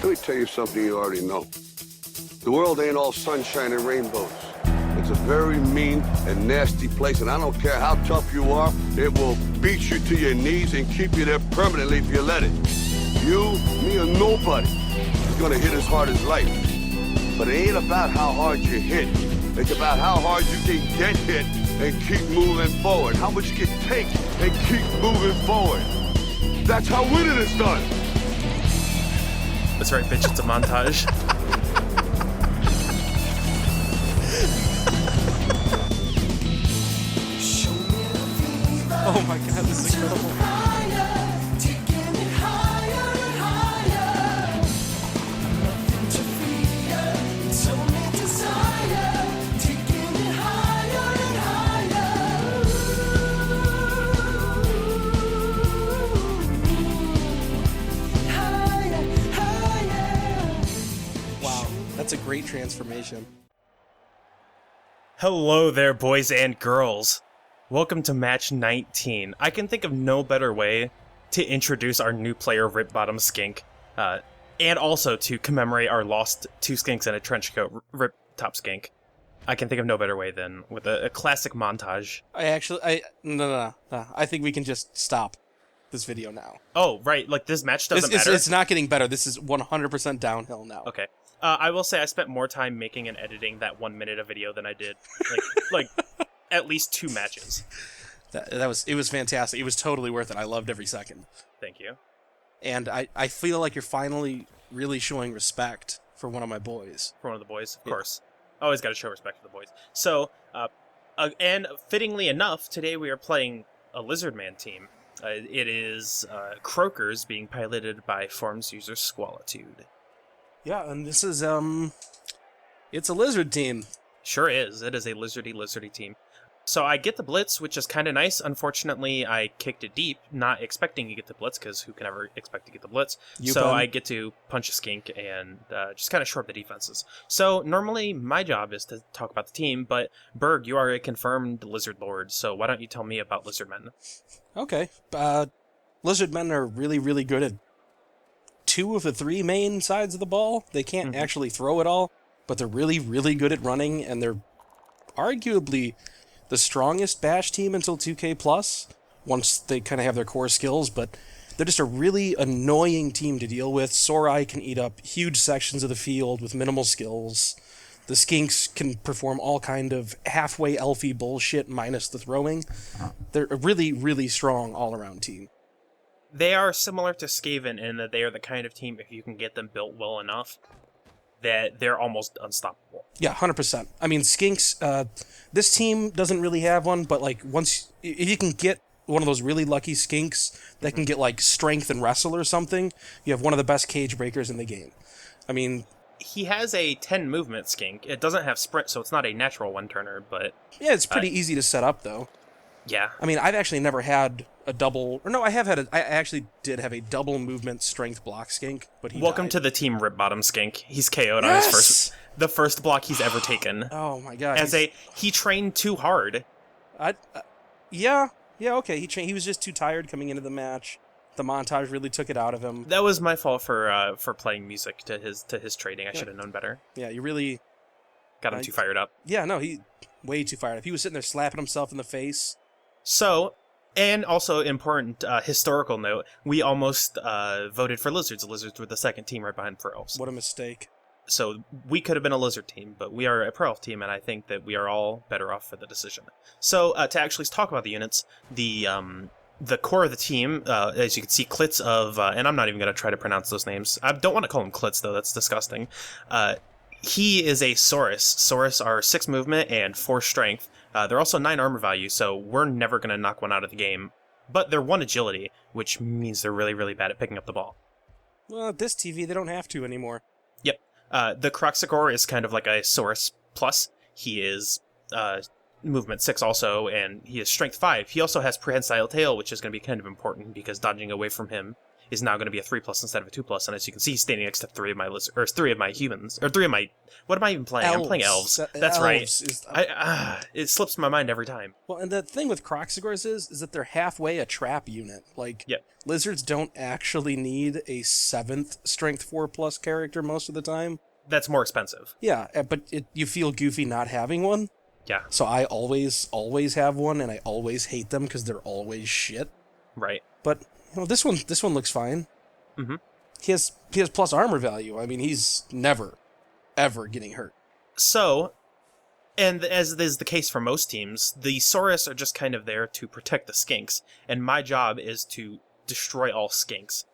Let me tell you something you already know. The world ain't all sunshine and rainbows. It's a very mean and nasty place, and I don't care how tough you are, it will beat you to your knees and keep you there permanently if you let it. You, me, or nobody is gonna hit as hard as life. But it ain't about how hard you hit. It's about how hard you can get hit and keep moving forward. How much you can take and keep moving forward. That's how winning is done. That's right, bitch, it's a montage. Oh my god, this is incredible. Wow, that's a great transformation. Hello there, boys and girls. Welcome to match 19. I can think of no better way to introduce our new player, Rip Bottom Skink, and also to commemorate our lost two skinks in a trench coat, Rip Top Skink. I can think of no better way than with a classic montage. No. I think we can just stop this video now. Oh, right, like this match doesn't matter? It's not getting better. This is 100% downhill now. Okay. I will say I spent more time making and editing that 1 minute of video than I did, like at least 2 matches. It was fantastic. It was totally worth it. I loved every second. Thank you. And I feel like you're finally really showing respect for one of my boys. For one of the boys, of course. Always got to show respect to the boys. So, and fittingly enough, today we are playing a Lizardman team. It is Croakers being piloted by Forms user Squalitude. Yeah, and this is, it's a lizard team. Sure is. It is a lizardy team. So I get the blitz, which is kind of nice. Unfortunately, I kicked it deep, not expecting to get the blitz, because who can ever expect to get the blitz? I get to punch a skink and just kind of shore up the defenses. So normally my job is to talk about the team, but Berg, you are a confirmed lizard lord, so why don't you tell me about Lizardmen? Okay. Lizardmen are really, really good at 2 of the 3 main sides of the ball. They can't actually throw it all, but they're really, really good at running, and they're arguably the strongest bash team until 2K+, once they kind of have their core skills, but they're just a really annoying team to deal with. Sorai can eat up huge sections of the field with minimal skills. The Skinks can perform all kind of halfway elfy bullshit minus the throwing. They're a really, really strong all-around team. They are similar to Skaven in that they are the kind of team, if you can get them built well enough, that they're almost unstoppable. Yeah, 100%. I mean, Skinks, this team doesn't really have one, but like if you can get one of those really lucky Skinks that can get like strength and wrestle or something, you have one of the best cage breakers in the game. I mean, he has a 10 movement skink. It doesn't have sprint, so it's not a natural one-turner, but... Yeah, it's pretty easy to set up, though. Yeah. I mean, I've actually never had a double... Or no, I actually did have a double movement strength block skink, but he Welcome died. to the team, Rip Bottom Skink. He's KO'd on his the first block he's ever taken. Oh my god. He trained too hard. Yeah, okay. He was just too tired coming into the match. The montage really took it out of him. That was my fault for playing music to his training. I should have known better. Yeah, you really got him too fired up. Yeah, no, he way too fired up. He was sitting there slapping himself in the face. So, and also important historical note, we almost voted for Lizards. Lizards were the second team right behind Pro Elves. What a mistake. So we could have been a Lizard team, but we are a Pro Elf team, and I think that we are all better off for the decision. So to actually talk about the units, the core of the team, as you can see, clits of, and I'm not even going to try to pronounce those names. I don't want to call them clits, though. That's disgusting. He is a Saurus. Saurus are 6 movement and 4 strength. They're also 9 armor value, so we're never going to knock one out of the game. But they're 1 agility, which means they're really, really bad at picking up the ball. Well, at this TV, they don't have to anymore. Yep. The Croxagore is kind of like a Saurus plus. He is movement 6 also, and he is strength 5. He also has prehensile tail, which is going to be kind of important because dodging away from him is now going to be a 3+ instead of a 2+. And as you can see, he's standing next to three of my humans, or three of my. What am I even playing? I'm playing elves. That's right. It slips my mind every time. Well, and the thing with Kroxigors is that they're halfway a trap unit. Like, lizards don't actually need a 7th strength 4+ character most of the time. That's more expensive. Yeah, but you feel goofy not having one. Yeah. So I always have one, and I always hate them because they're always shit. Right. But this one looks fine. Mm-hmm. He has plus armor value. I mean, he's never, ever getting hurt. So, and as is the case for most teams, the Saurus are just kind of there to protect the skinks, and my job is to destroy all skinks.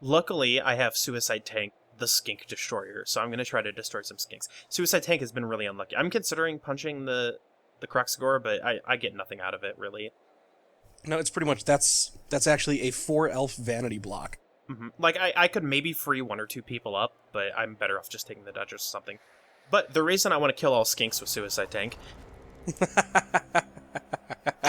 Luckily, I have Suicide Tank, the skink destroyer, so I'm going to try to destroy some skinks. Suicide Tank has been really unlucky. I'm considering punching the Kroxigor, but I get nothing out of it, really. No, it's pretty much, that's actually a 4-elf vanity block. Mm-hmm. Like, I could maybe free 1 or 2 people up, but I'm better off just taking the dodgers or something. But the reason I want to kill all skinks with Suicide Tank...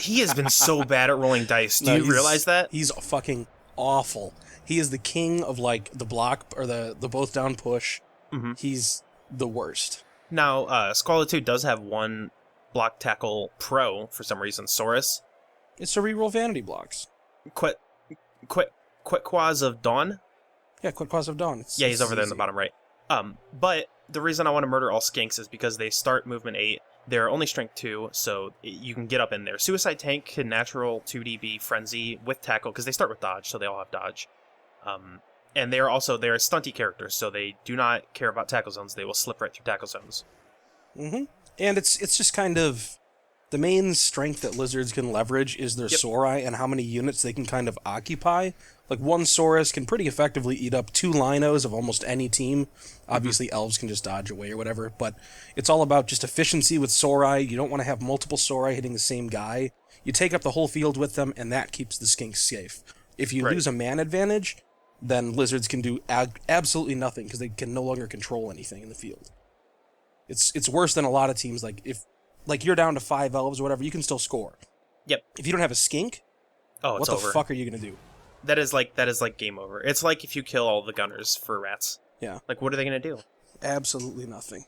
he has been so bad at rolling dice. Do you realize that? He's fucking awful. He is the king of, like, the block, or the both down push. Mm-hmm. He's the worst. Now, Squalitude does have 1 block tackle pro, for some reason, Saurus. It's to reroll vanity blocks. Quitquaz of Dawn? Yeah, Quitquaz of Dawn. He's over there in the bottom right. But the reason I want to murder all skinks is because they start movement 8. They're only strength 2, so you can get up in there. Suicide Tank can natural 2DB Frenzy with tackle, because they start with dodge, so they all have dodge. And they're stunty characters, so they do not care about tackle zones. They will slip right through tackle zones. Mm-hmm. And it's just kind of... The main strength that lizards can leverage is their Sauri and how many units they can kind of occupy. Like, one Saurus can pretty effectively eat up 2 Linos of almost any team. Obviously, elves can just dodge away or whatever, but it's all about just efficiency with Sauri. You don't want to have multiple Sauri hitting the same guy. You take up the whole field with them, and that keeps the skinks safe. If you lose a man advantage, then lizards can do absolutely nothing because they can no longer control anything in the field. It's worse than a lot of teams. Like, if you're down to 5 elves or whatever, you can still score. Yep. If you don't have a skink, what the fuck are you going to do? That is like game over. It's like if you kill all the gunners for rats. Yeah. Like, what are they going to do? Absolutely nothing.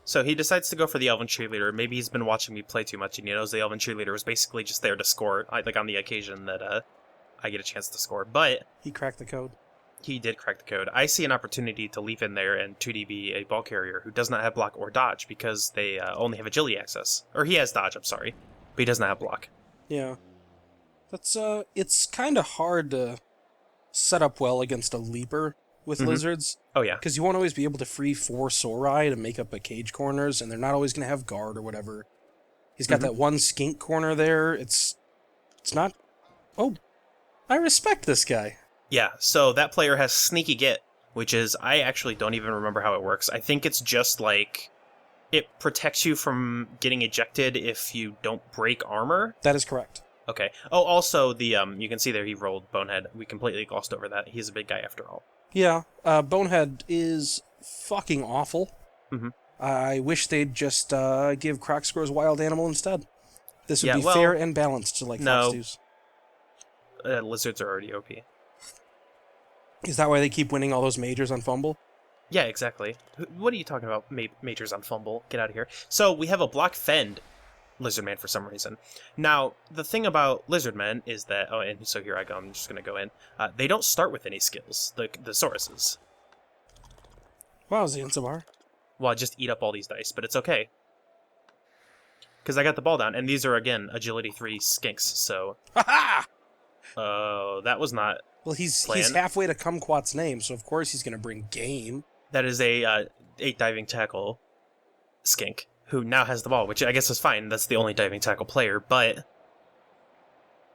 So he decides to go for the Elven Cheerleader. Maybe he's been watching me play too much, and he knows the Elven Cheerleader was basically just there to score, like on the occasion that I get a chance to score. But he cracked the code. He did crack the code. I see an opportunity to leap in there and 2DB a ball carrier who does not have block or dodge because they only have agility access. Or he has dodge, I'm sorry, but he does not have block. Yeah. That's, it's kind of hard to set up well against a leaper with lizards. Oh, yeah. Because you won't always be able to free 4 Sauri to make up a cage corners, and they're not always going to have guard or whatever. He's got that one skink corner there. It's not... Oh, I respect this guy. Yeah, so that player has Sneaky Git, which is... I actually don't even remember how it works. I think it's just like... It protects you from getting ejected if you don't break armor. That is correct. Okay. Oh, also, the you can see there he rolled Bonehead. We completely glossed over that. He's a big guy after all. Yeah, Bonehead is fucking awful. Mm-hmm. I wish they'd just give Kroxigor's Wild Animal instead. This would be fair and balanced to, like, Fox Lizards are already OP. Is that why they keep winning all those majors on Fumble? Yeah, exactly. What are you talking about, majors on Fumble? Get out of here. So, we have a block fend Lizardman for some reason. Now, the thing about Lizardmen is that... Oh, and so here I go. I'm just going to go in. They don't start with any skills, the Sauruses. Wow, Zanzibar. Well, I just eat up all these dice, but it's okay. Because I got the ball down, and these are, again, Agility 3 skinks, so... Ha-ha! That was not... Well, he's halfway to Kumquat's name, so of course he's going to bring game. That is a 8 diving tackle skink, who now has the ball, which I guess is fine. That's the only diving tackle player, but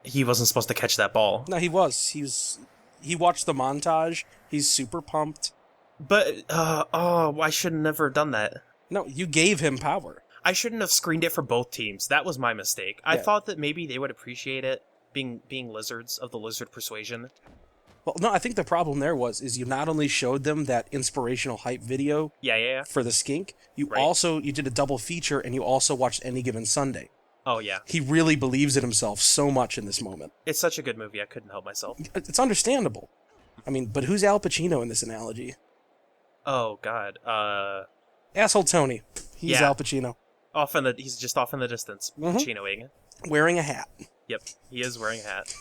he wasn't supposed to catch that ball. No, he was. He watched the montage. He's super pumped. But, I should have never done that. No, you gave him power. I shouldn't have screened it for both teams. That was my mistake. I thought that maybe they would appreciate it, being lizards of the lizard persuasion. Well, no, I think the problem there is you not only showed them that inspirational hype video for the skink, you did a double feature, and you also watched Any Given Sunday. Oh, yeah. He really believes in himself so much in this moment. It's such a good movie, I couldn't help myself. It's understandable. I mean, but who's Al Pacino in this analogy? Oh God. Asshole Tony. He's Yeah. Al Pacino. He's just off in the distance, Pacinoing. Wearing a hat. Yep, he is wearing a hat.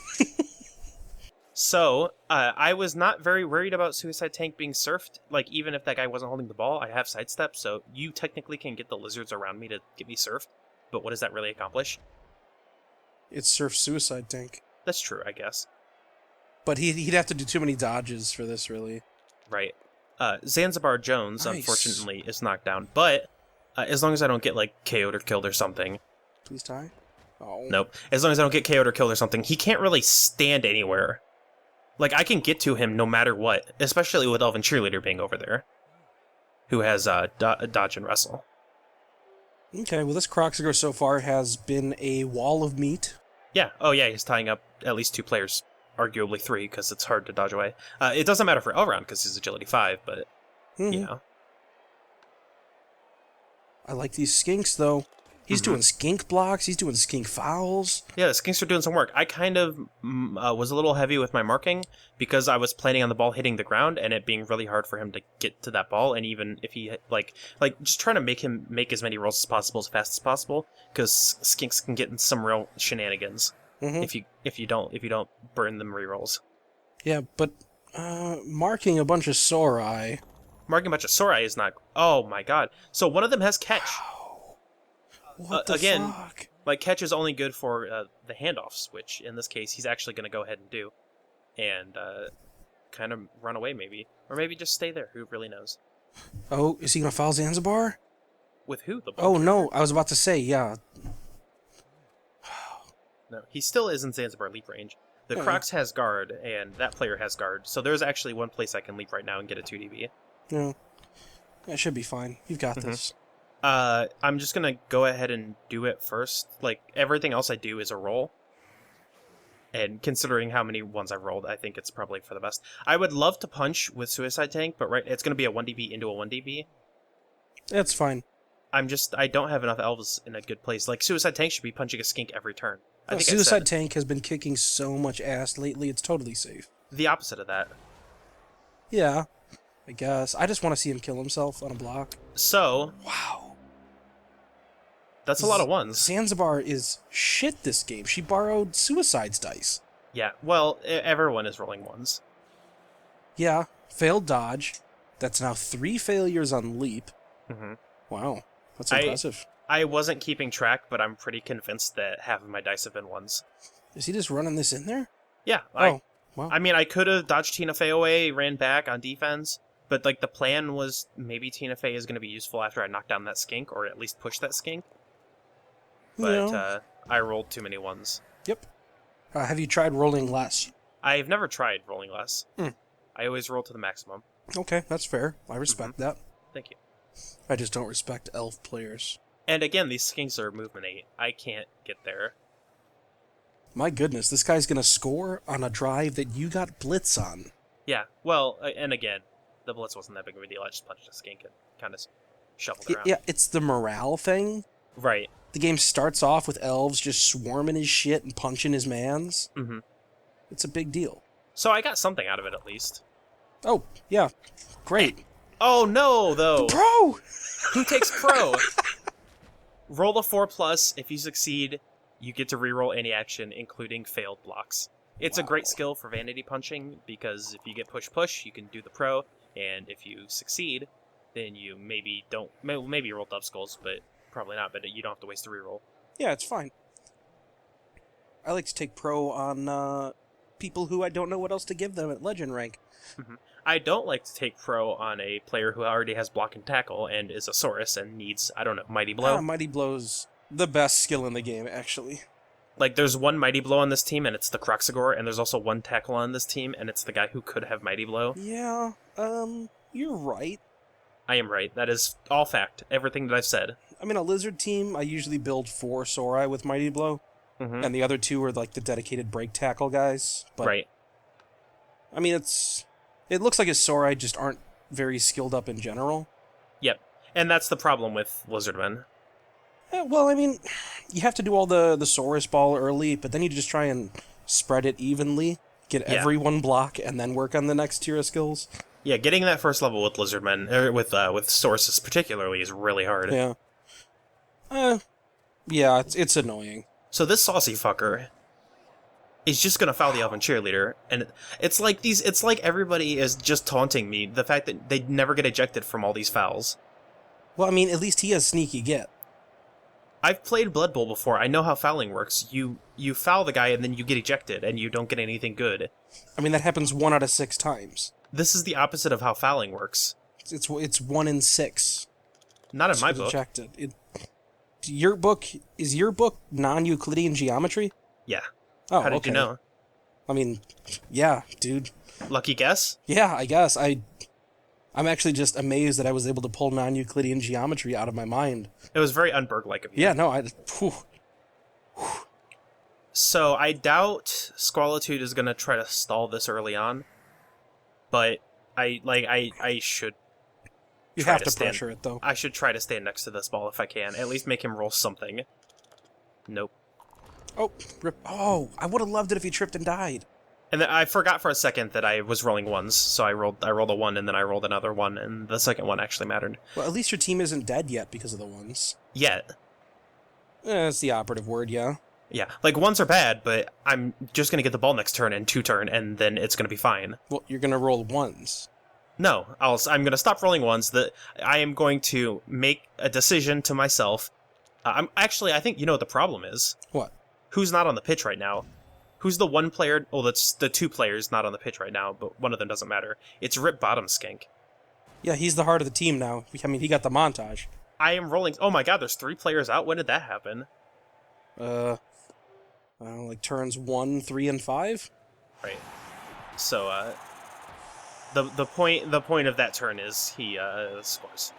So, I was not very worried about Suicide Tank being surfed. Like, even if that guy wasn't holding the ball, I have sidestep, so you technically can get the lizards around me to get me surfed. But what does that really accomplish? It's Surf Suicide Tank. That's true, I guess. But he'd have to do too many dodges for this, really. Right. Zanzibar Jones, Nice. unfortunately, is knocked down. But, as long as I don't get, like, KO'd or killed or something. Please tie. Oh. Nope. As long as I don't get KO'd or killed or something, he can't really stand anywhere. Like, I can get to him no matter what, especially with Elven Cheerleader being over there, who has dodge and wrestle. Okay, well, this Croxigar so far has been a wall of meat. Yeah. Oh, yeah, he's tying up at least 2 players, arguably 3, because it's hard to dodge away. It doesn't matter for Elrond, because he's agility 5, but, you know. I like these skinks, though. He's doing skink blocks. He's doing skink fouls. Yeah, the skinks are doing some work. I kind of was a little heavy with my marking because I was planning on the ball hitting the ground and it being really hard for him to get to that ball. And even if he like just trying to make him make as many rolls as possible as fast as possible, because skinks can get in some real shenanigans if you don't burn them rerolls. Yeah, but marking a bunch of Sorai. Marking a bunch of Sorai is not. Oh my god! So one of them has catch. What the again, fuck? like, catch is only good for the handoffs, which in this case he's actually going to go ahead and do. And kind of run away, maybe. Or maybe just stay there. Who really knows? Oh, is he going to foul Zanzibar? With who? The Oh, no. I was about to say, yeah. No, he still is in Zanzibar leap range. The Crocs has guard, and that player has guard. So there's actually one place I can leap right now and get a 2dB. Yeah. That should be fine. You've got this. I'm just gonna go ahead and do it first. Like, everything else I do is a roll. And considering how many ones I've rolled, I think it's probably for the best. I would love to punch with Suicide Tank, but it's gonna be a 1dB into a 1dB. That's fine. I don't have enough elves in a good place. Like, Suicide Tank should be punching a skink every turn. I think Suicide Tank has been kicking so much ass lately, it's totally safe. the opposite of that. Yeah, I guess. I just want to see him kill himself on a block. So, Wow. that's a lot of ones. Zanzibar is shit this game. She borrowed Suicide's dice. Yeah, well, everyone is rolling ones. Yeah, failed dodge. That's now 3 failures on leap. Mm-hmm. Wow, that's impressive. I wasn't keeping track, but I'm pretty convinced that half of my dice have been ones. Is he just running this in there? Yeah. Oh, wow. I mean, I could have dodged Tina Fey away, ran back on defense, but like the plan was maybe Tina Fey is going to be useful after I knock down that skink, or at least push that skink. But Yeah. I rolled too many ones. Yep. Have you tried rolling less? I've never tried rolling less. I always roll to the maximum. Okay, that's fair. I respect that. Thank you. I just don't respect elf players. And again, these skinks are movement 8. I can't get there. My goodness, this guy's gonna score on a drive that you got blitz on. Yeah, well, and again, the blitz wasn't that big of a deal. I just punched a skink and kind of shuffled around. Yeah, it's the morale thing. Right. The game starts off with elves just swarming his shit and punching his mans. Mm-hmm. It's a big deal. So I got something out of it at least. Oh, yeah. Great. Oh no, though. Pro! Who takes pro? Roll a 4+. If you succeed, you get to reroll any action, including failed blocks. It's a great skill for vanity punching, because if you get push, you can do the pro, and if you succeed, then you maybe you roll dub skulls, but probably not, but you don't have to waste a reroll. Yeah, it's fine. I like to take pro on people who I don't know what else to give them at legend rank. I don't like to take pro on a player who already has block and tackle and is a Saurus and needs, I don't know, Mighty Blow. Mighty Blow's the best skill in the game, actually. Like, there's one Mighty Blow on this team, and it's the Croxagore, and there's also one tackle on this team, and it's the guy who could have Mighty Blow. Yeah, you're right. I am right. That is all fact. Everything that I've said. I mean, a lizard team, I usually build 4 Sorai with Mighty Blow, and the other 2 are like the dedicated break tackle guys. But, Right. I mean, it looks like his Sorai just aren't very skilled up in general. Yep. And that's the problem with Lizardman. Well, I mean, you have to do all the Saurus ball early, but then you just try and spread it evenly get everyone block, and then work on the next tier of skills. Yeah, getting that first level with Lizardmen, or with sources particularly, is really hard. Yeah. Yeah, it's annoying. So this saucy fucker is just gonna foul the Elven cheerleader, and it's like everybody is just taunting me. The fact that they never get ejected from all these fouls. Well, I mean, at least he has sneaky get. I've played Blood Bowl before. I know how fouling works. You foul the guy and then you get ejected, and you don't get anything good. I mean, that happens 1 out of 6 times. This is the opposite of how fouling works. It's 1 in 6. Not in my book. Ejected. Is your book non-Euclidean geometry? Yeah. Oh, how did you know? I mean, yeah, dude. Lucky guess? Yeah, I guess. I'm actually just amazed that I was able to pull non-Euclidean geometry out of my mind. It was very Unberg-like of you. Yeah, no, So I doubt Squalitude is gonna try to stall this early on, but I should. You have to pressure it, though. I should try to stand next to this ball if I can. At least make him roll something. Nope. Oh, rip. Oh, I would have loved it if he tripped and died. And then I forgot for a second that I was rolling ones, so I rolled a 1, and then I rolled another 1, and the second one actually mattered. Well, at least your team isn't dead yet because of the ones. Yet. That's the operative word, yeah. Yeah, like, ones are bad, but I'm just gonna get the ball next turn and 2 turn, and then it's gonna be fine. Well, you're gonna roll ones. No, I'm gonna stop rolling ones. I am going to make a decision to myself. I think you know what the problem is. What? Who's not on the pitch right now? Who's the one player? Well, that's the 2 players not on the pitch right now, but one of them doesn't matter. It's Rip Bottom Skink. Yeah, he's the heart of the team now. I mean, he got the montage. I am rolling. Oh my god, there's 3 players out. When did that happen? Like turns 1, 3, and 5. Right. So, the point of that turn is he scores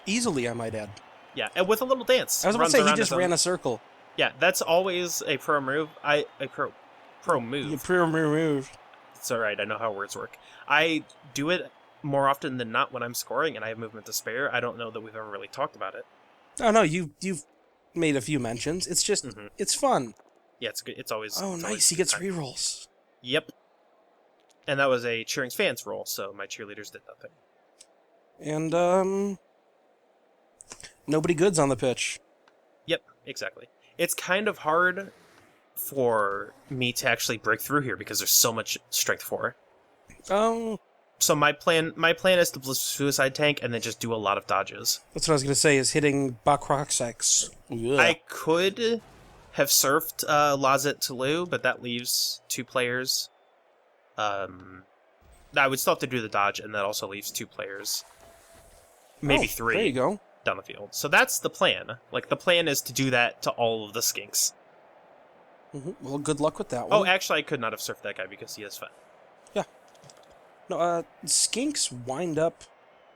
easily, I might add. Yeah, and with a little dance. I was about to say he just ran a circle. Yeah, that's always a pro move. Pro move. You pro move. It's alright, I know how words work. I do it more often than not when I'm scoring and I have movement to spare. I don't know that we've ever really talked about it. Oh no, you've made a few mentions. It's just it's fun. Yeah, it's good. It's always. Oh, nice! He gets rerolls. Yep. And that was a cheering fans roll, so my cheerleaders did nothing. And nobody good's on the pitch. Yep, exactly. It's kind of hard for me to actually break through here because there's so much strength 4. Oh. So my plan is to suicide tank and then just do a lot of dodges. That's what I was gonna say. Is hitting Bakroxex. I could have surfed Lazet Tulu, but that leaves 2 players. I would still have to do the dodge, and that also leaves 2 players. Maybe 3. There you go. Down the field. So that's the plan. Like, the plan is to do that to all of the skinks. Well, good luck with that one. Oh, actually, I could not have surfed that guy because he is fat. Yeah. No, skinks wind up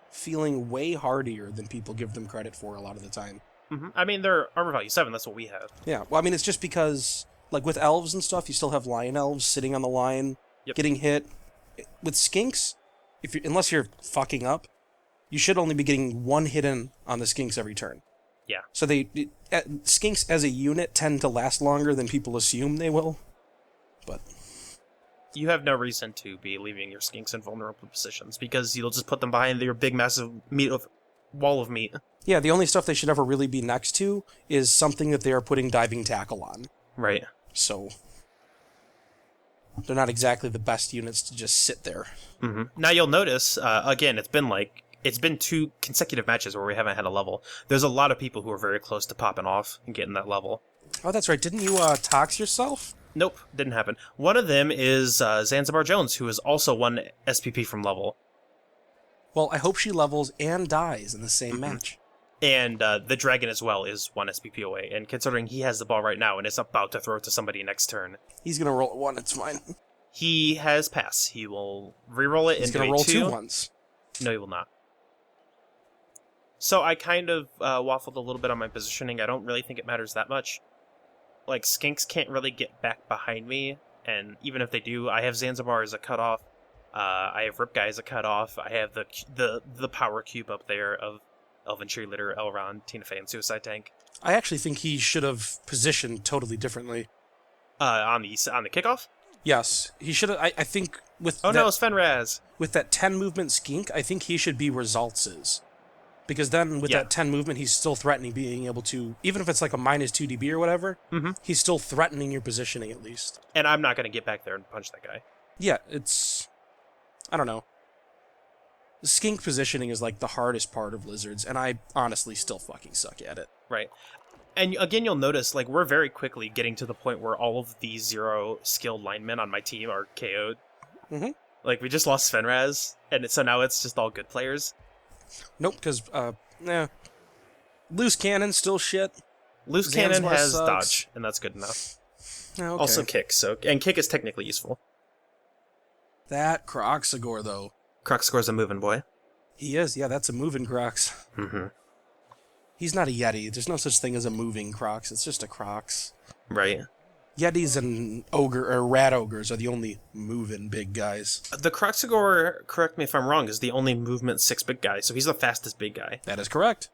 feeling way hardier than people give them credit for a lot of the time. I mean, they're armor value 7, that's what we have. Yeah, well, I mean, it's just because, like, with elves and stuff, you still have lion elves sitting on the line, getting hit. With skinks, unless you're fucking up, you should only be getting 1 hit in on the skinks every turn. Yeah. So skinks as a unit tend to last longer than people assume they will. But you have no reason to be leaving your skinks in vulnerable positions because you'll just put them behind your big, massive wall of meat. Yeah, the only stuff they should ever really be next to is something that they are putting diving tackle on. Right. So they're not exactly the best units to just sit there. Now you'll notice, again, it's been 2 consecutive matches where we haven't had a level. There's a lot of people who are very close to popping off and getting that level. Oh, that's right. Didn't you tox yourself? Nope, didn't happen. One of them is Zanzibar Jones, who is also 1 SPP from level. Well, I hope she levels and dies in the same match. And the dragon as well is 1 SPP away. And considering he has the ball right now and is about to throw it to somebody next turn. He's going to roll 1, it's fine. He has pass. He will reroll it and do a 2. He's going to roll 2 ones. No, he will not. So I kind of waffled a little bit on my positioning. I don't really think it matters that much. Like, skinks can't really get back behind me. And even if they do, I have Zanzibar as a cutoff. I have Rip Guy as a cutoff. I have the power cube up there of Elven Cheerleader, Elrond, Tina Fey, and Suicide Tank. I actually think he should have positioned totally differently. On the kickoff? Yes, he should have. I think with Oh no, it's Fenraz. with that 10 movement skink, I think he should be results. Because then with that 10 movement, he's still threatening being able to, even if it's like a -2 DB or whatever, he's still threatening your positioning at least. And I'm not going to get back there and punch that guy. Yeah, it's... I don't know. The skink positioning is like the hardest part of Lizards, and I honestly still fucking suck at it. Right. And again, you'll notice, like, we're very quickly getting to the point where all of the 0 skilled linemen on my team are KO'd. Mm-hmm. Like, we just lost Fenraz, and so now it's just all good players. Nope, because, Loose Cannon still shit. Loose Cannon Zanzibar has sucks. dodge, and that's good enough. Okay. Also kick, and kick is technically useful. That Croxagore, though. Crocscore's a moving boy. He is, yeah, that's a moving Crocs. Mm-hmm. He's not a Yeti. There's no such thing as a moving Crocs. It's just a Crocs. Right. Yetis and rat ogres are the only moving big guys. The Croxagore, correct me if I'm wrong, is the only movement 6 big guy, so he's the fastest big guy. That is correct.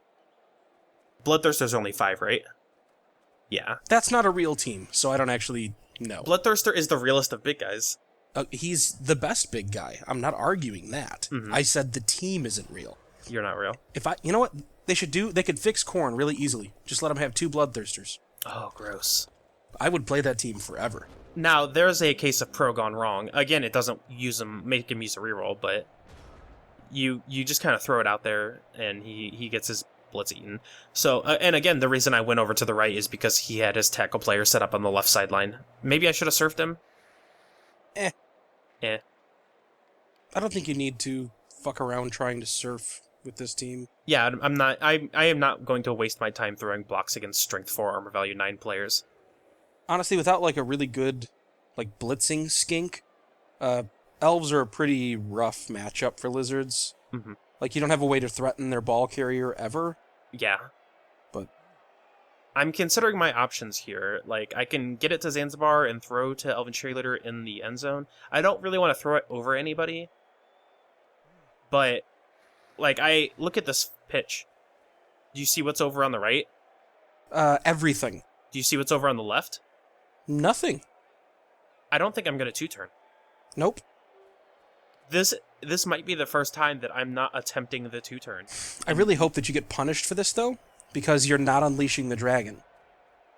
Bloodthirster's only 5, right? Yeah. That's not a real team, so I don't actually know. Bloodthirster is the realest of big guys. He's the best big guy. I'm not arguing that. I said the team isn't real. You're not real. You know what they should do? They could fix Korn really easily. Just let them have 2 Bloodthirsters. Oh, gross. I would play that team forever. Now, there's a case of Pro gone wrong. Again, it doesn't make him use a reroll, but you just kind of throw it out there, and he gets his blitz eaten. So, and again, the reason I went over to the right is because he had his tackle player set up on the left sideline. Maybe I should have surfed him? Eh. I don't think you need to fuck around trying to surf with this team. Yeah, I'm not. I am not going to waste my time throwing blocks against Strength 4 Armor Value 9 players. Honestly, without like a really good like blitzing skink, elves are a pretty rough matchup for Lizards. Mm-hmm. Like you don't have a way to threaten their ball carrier ever. Yeah. But I'm considering my options here. Like, I can get it to Zanzibar and throw to Elven Cheerleader in the end zone. I don't really want to throw it over anybody. But, like, I look at this pitch. Do you see what's over on the right? Everything. Do you see what's over on the left? Nothing. I don't think I'm going to 2-turn. Nope. This might be the first time that I'm not attempting the 2-turn. I really hope that you get punished for this, though, because you're not unleashing the dragon.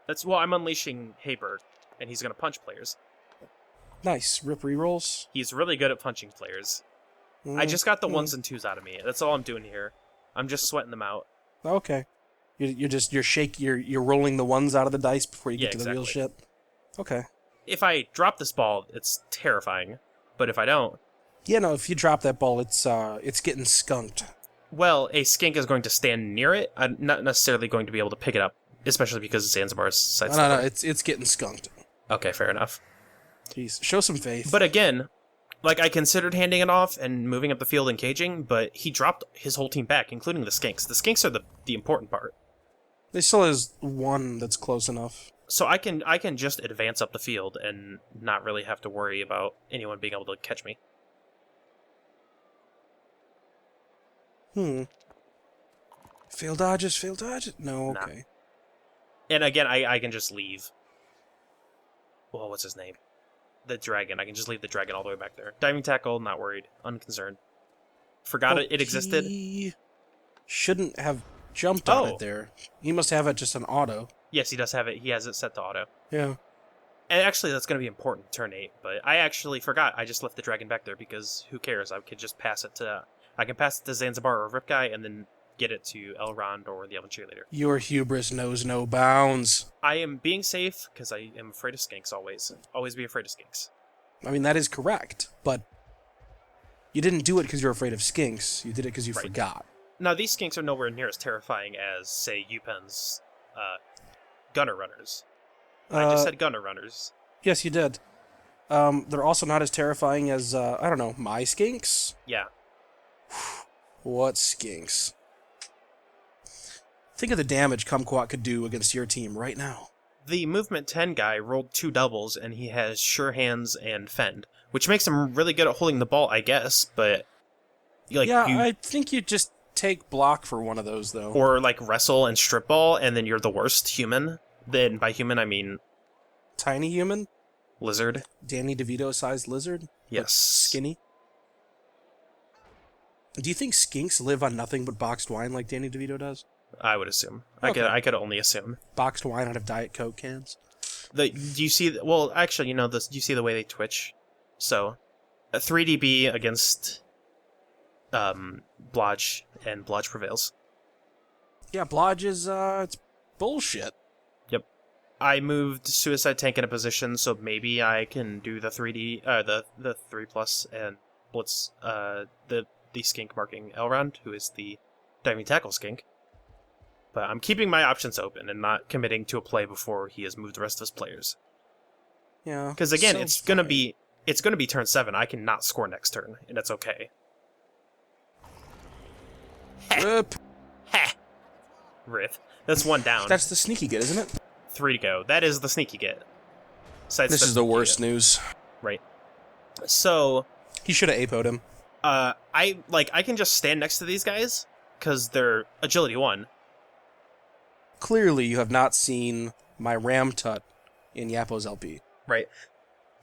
I'm unleashing Haybird, and he's going to punch players. Nice. Rip rerolls. He's really good at punching players. I just got the 1s and 2s out of me. That's all I'm doing here. I'm just sweating them out. Okay. You're rolling the 1s out of the dice before you get to the real shit. Okay. If I drop this ball, it's terrifying. But if I don't... Yeah, no, if you drop that ball, it's getting skunked. Well, a skink is going to stand near it. I'm not necessarily going to be able to pick it up, especially because Zanzibar's side. No, it's getting skunked. Okay, fair enough. Jeez, show some faith. But again, like, I considered handing it off and moving up the field and caging, but he dropped his whole team back, including the skinks. The skinks are the important part. There still is one that's close enough. So I can just advance up the field and not really have to worry about anyone being able to catch me. Fail dodges. No, okay. Nah. And again, I can just leave. Well, what's his name? The dragon. I can just leave the dragon all the way back there. Diving tackle, not worried. Unconcerned. Forgot it existed. He shouldn't have jumped on it there. He must have it just an auto. Yes, he does have it. He has it set to auto. Yeah. And actually, that's going to be important turn 8. But I actually forgot. I just left the dragon back there because who cares? I could just pass it to... I can pass it to Zanzibar or Rip Guy and then get it to Elrond or the Elven Cheerleader. Your hubris knows no bounds. I am being safe because I am afraid of skinks always. Always be afraid of skinks. I mean, that is correct, but you didn't do it because you're afraid of skinks. You did it because you forgot. Now, these skinks are nowhere near as terrifying as, say, UPenn's gunner runners. I just said gunner runners. Yes, you did. They're also not as terrifying as, I don't know, my skinks? Yeah. What skinks? Think of the damage Kumquat could do against your team right now. The Movement 10 guy rolled 2 doubles, and he has Sure Hands and Fend, which makes him really good at holding the ball, I guess, but... I think you just take block for one of those, though. Or, wrestle and strip ball, and then you're the worst human. Then, by human, I mean... Tiny human? lizard. Danny DeVito-sized lizard? Like Yes. skinny? Do you think skinks live on nothing but boxed wine like Danny DeVito does? I would assume. Okay. I could only assume. Boxed wine out of Diet Coke cans? Do you see? Well, actually, this. Do you see the way they twitch? So, a 3DB against Blodge, and Blodge prevails. Yeah, Blodge is, it's bullshit. Yep. I moved Suicide Tank in a position, so maybe I can do the 3D, the 3+ and blitz the skink marking Elrond, who is the diving tackle skink. But I'm keeping my options open and not committing to a play before he has moved the rest of his players. Yeah. Because again, so it's gonna be turn 7. I cannot score next turn, and that's okay. Rip. Ha! Rip. That's 1 down. That's the sneaky get, isn't it? 3 to go. That is the sneaky get. This is the worst news. Right. So, He should have APO'd him. I can just stand next to these guys because they're agility 1. Clearly, you have not seen my Ram Tut in Yappo's LP. Right.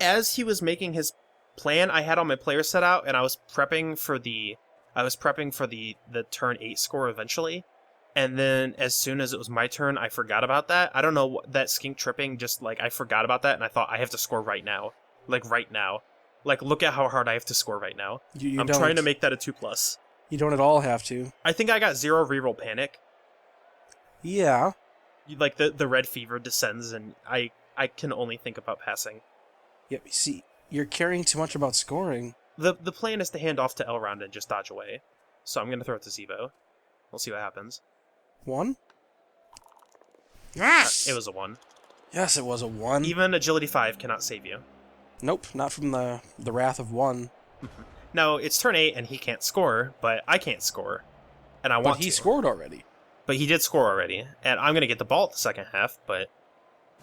As he was making his plan, I had all my players set out, and I was prepping for the turn 8 score eventually. And then as soon as it was my turn, I forgot about that. I don't know, that skink tripping, just like I forgot about that, and I thought I have to score right now. Like right now. Like, look at how hard I have to score right now. I'm trying to make that a 2+. You don't at all have to. I think I got 0 reroll panic. Yeah. Like the red fever descends, and I can only think about passing. Yeah, see, you're caring too much about scoring. The plan is to hand off to Elrond and just dodge away. So I'm gonna throw it to Zevo. We'll see what happens. 1? Yes! It was a 1. Yes, it was a 1. Even agility 5 cannot save you. Nope, not from the wrath of 1. No, it's turn 8 and he can't score, but I can't score. And I want But he to. scored already. But he did score already. And I'm gonna get the ball at the second half, but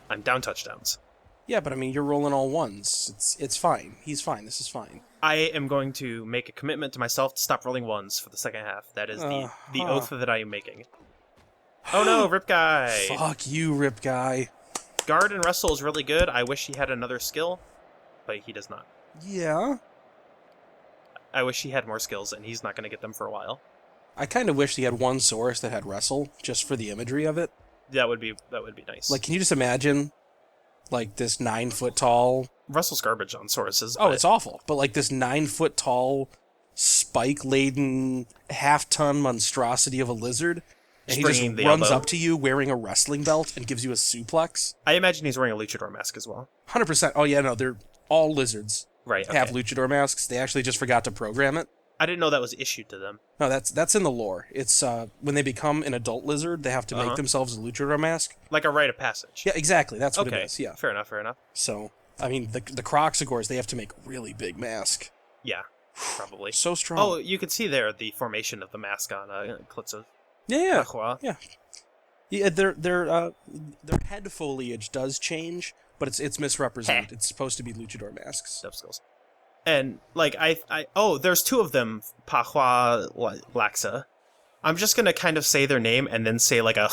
I'm down touchdowns. Yeah, but I mean, you're rolling all 1s. It's fine. He's fine. This is fine. I am going to make a commitment to myself to stop rolling 1s for the second half. That is the oath that I am making. Oh no, Rip Guy! Fuck you, Rip Guy. Guard and Wrestle is really good. I wish he had another skill, but he does not. Yeah. I wish he had more skills, and he's not going to get them for a while. I kind of wish he had one source that had Wrestle, just for the imagery of it. That would be nice. Like, can you just imagine, like, this 9-foot tall... Russell's garbage on sources. Oh, it's awful. But, like, this 9-foot tall, spike-laden, half-ton monstrosity of a lizard... And he just runs up to you wearing a wrestling belt and gives you a suplex. I imagine he's wearing a luchador mask as well. 100%. Oh, yeah, no, they're all lizards. Right, okay. Have luchador masks. They actually just forgot to program it. I didn't know that was issued to them. No, that's in the lore. It's when they become an adult lizard, they have to make themselves a luchador mask. Like a rite of passage. Yeah, exactly. That's what it is. Yeah. Fair enough. So, I mean, the Croxagores, they have to make a really big mask. Yeah, probably. So strong. Oh, you can see there the formation of the mask on Klitz. Yeah. Yeah, their head foliage does change, but it's misrepresented. It's supposed to be luchador masks. Skills. And like there's 2 of them, Pahua Laxa. I'm just gonna kind of say their name and then say like a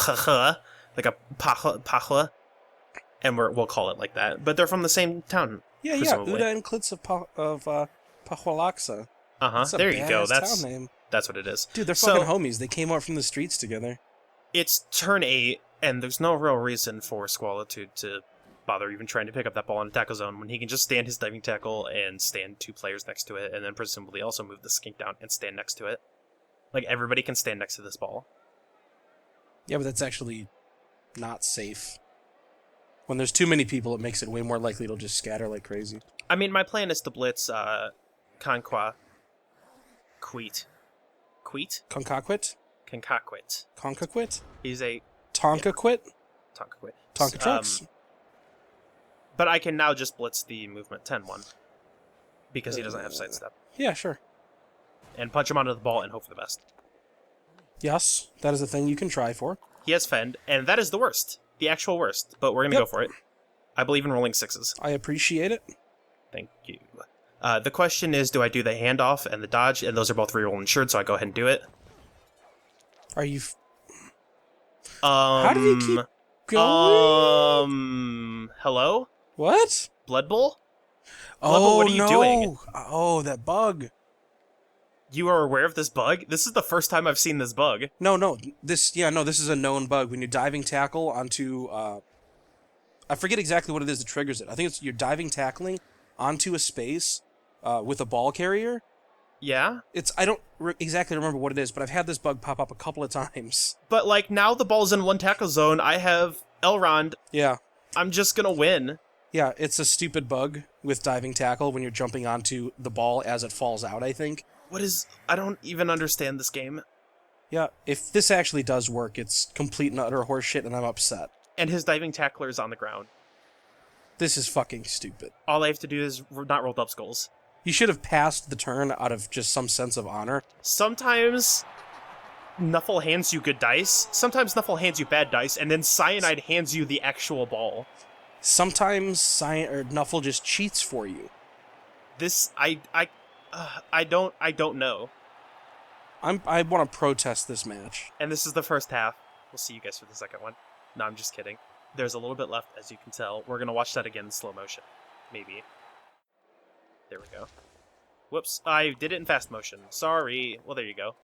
like a Pahua, and we'll call it like that. But they're from the same town. Yeah, presumably. Uda and Klitz of Pahualaxa. There you go. Town name. That's what it is. Dude, they're fucking homies. They came out from the streets together. It's turn 8, and there's no real reason for Squalitude to bother even trying to pick up that ball in a tackle zone when he can just stand his diving tackle and stand 2 players next to it, and then presumably also move the skink down and stand next to it. Like, everybody can stand next to this ball. Yeah, but that's actually not safe. When there's too many people, it makes it way more likely it'll just scatter like crazy. I mean, my plan is to blitz Conquit. Concaquit? Concaquit. Concaquit? He's a... Tonkaquit? Tonkaquit. Tonka trucks. But I can now just blitz the movement 10-1. Because he doesn't have sidestep. Yeah, sure. And punch him onto the ball and hope for the best. Yes, that is a thing you can try for. He has fend, and that is the worst. The actual worst. But we're going to go for it. I believe in rolling 6s. I appreciate it. Thank you. The question is, do I do the handoff and the dodge? And those are both reroll insured, so I go ahead and do it. Are you... How do you keep going? Hello? What? Blood Bowl? Oh, what are you no. doing? Oh, that bug. You are aware of this bug? This is the first time I've seen this bug. No. This is a known bug. When you diving tackle onto, I forget exactly what it is that triggers it. I think it's you're diving tackling onto a space with a ball carrier. Yeah? I don't exactly remember what it is, but I've had this bug pop up a couple of times. But, like, now the ball's in one tackle zone. I have Elrond. Yeah. I'm just gonna win. Yeah, it's a stupid bug with diving tackle when you're jumping onto the ball as it falls out, I think. I don't even understand this game. Yeah, if this actually does work, it's complete and utter horseshit, and I'm upset. And his diving tackler is on the ground. This is fucking stupid. All I have to do is not roll up skulls. You should have passed the turn out of just some sense of honor. Sometimes Nuffle hands you good dice, sometimes Nuffle hands you bad dice, and then Cyanide hands you the actual ball. Sometimes Nuffle just cheats for you. This, I don't know. I want to protest this match. And this is the first half. We'll see you guys for the second one. No, I'm just kidding. There's a little bit left, as you can tell. We're gonna watch that again in slow motion. Maybe. There we go. Whoops, I did it in fast motion. Sorry. Well, there you go.